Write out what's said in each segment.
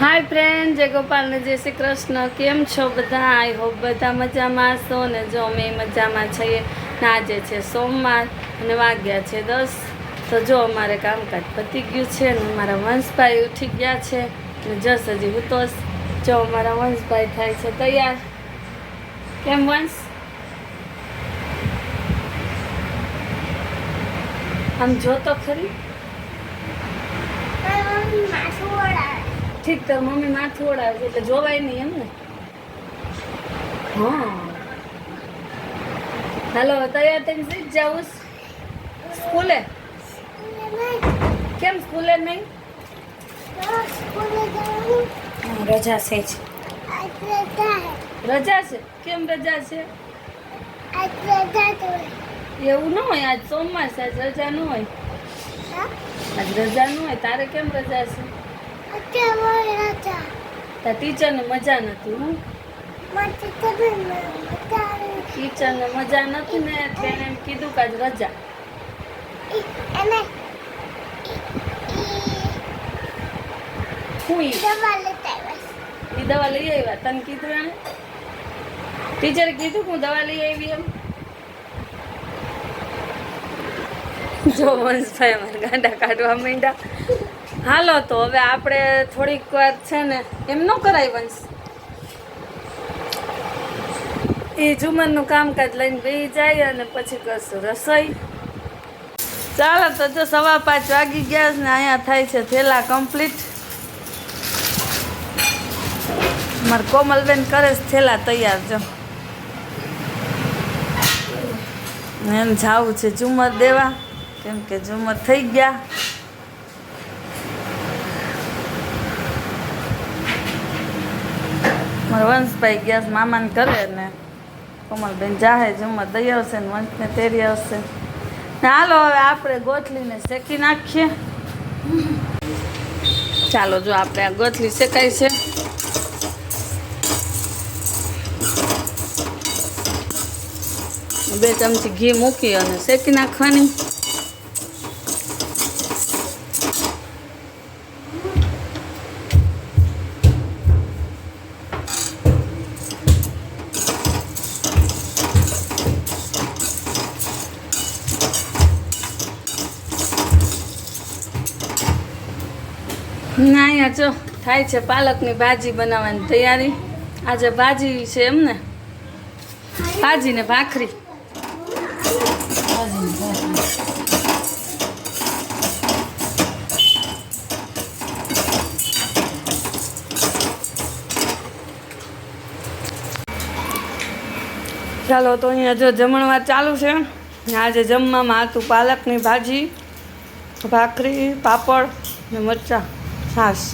Hi friend, जय गोपाल ने जय श्री कृष्ण। केम छो बधा? आई होप बधा मजामां छो ने जो अमे मजामां छीए ने आजे छे सोमवार अने वाग्या छे 10। तो जो अमारे कामकाज पती गयुं छे ने मारा वंशभाई उठी गया छे ने जस हजी हुतोस। जो अमारा वंशभाई थाय छे तैयार। केम वंश? आम जो तो खरी। ठीक तो मम्मी माथું ઓળાવે એટલે જોવાય નહીં એમ ને। હા હાલો તૈયાર થઈને સીધ જાઉં સ્કૂલે? કેમ સ્કૂલે નહીં? રજા છે જ। રજા છે? કેમ રજા છે? એવું ન હોય, આજ સોમવાર છે, આજ રજા ન હોય। આજ રજા ન હોય, તારે કેમ રજા છે? टीचर ने मजा नथी। हूँ टीचर ने मजा नथी ने એટલે એને એમ કીધું કે આજ રજા। હું ઈ દવા લઈ આવ્યા? તને કીધું એને? ટીચરે કીધું હું દવા લઈ આવી એમ? જો વંશભાઈ અમારે ગાંડા કાઢવા માંડ્યા। હાલો તો હવે આપણે થોડીક વાર છે ને એમ ન કરાય વંશ, એ ઝુમરનું કામકાજ લઈને બેસી જાય અને પછી કરશું રસોઈ। ચાલો તો જો 5:15 વાગી ગયા ને અહીંયા થાય છે થેલા કમ્પ્લીટ। મારે કોમલબેન કરે છે થેલા તૈયાર। જો એને જાવું છે ઝુમર દેવા, કેમ કે ઝુમર થઈ ગયા। મારા વંશભાઈ ગયા મામાને કરે ને કોમલબેન જાહે ઝુમર દઈ આવશે ને વંશને તેરી આવશે ને। હાલો હવે આપણે ગોથલીને શેકી નાખીએ। ચાલો જો આપણે આ ગોથલી શેકાય છે। બે ચમચી ઘી મૂકી અને શેકી નાખવાની। અહીંયા જો થાય છે પાલકની ભાજી બનાવવાની તૈયારી। આજે ભાજી છે એમ ને, ભાજી ને ભાખરી। ચાલો તો અહીંયા જો જમણવાર ચાલુ છે। આજે જમવામાં હતું પાલકની ભાજી, ભાખરી, પાપડ ને મરચાં, છાશ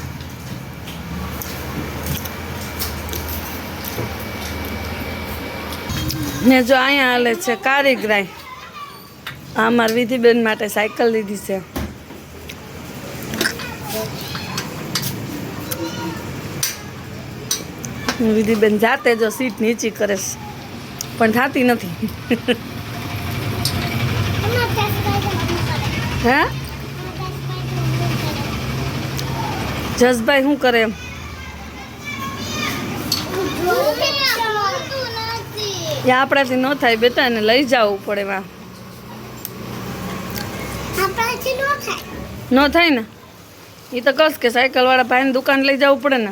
ને જો અહીંયા હાલે છે કારીગરાઈ। આ મારી વિધિબેન માટે સાયકલ લીધી છે। વિધિબેન જાતે જો સીટ નીચી કરે છે પણ થાતી નથી। હે જસભાઈ શું કરે એમ? આપણાથી ન થાય બેટા, એને લઈ જવું પડે। એમાં ન થાય ને, એ તો કસ કે સાયકલ વાળા ભાઈને દુકાન લઈ જવું પડે ને।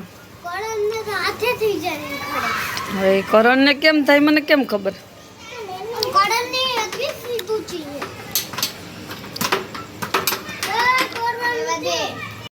હવે કરણને કેમ થાય મને કેમ ખબર?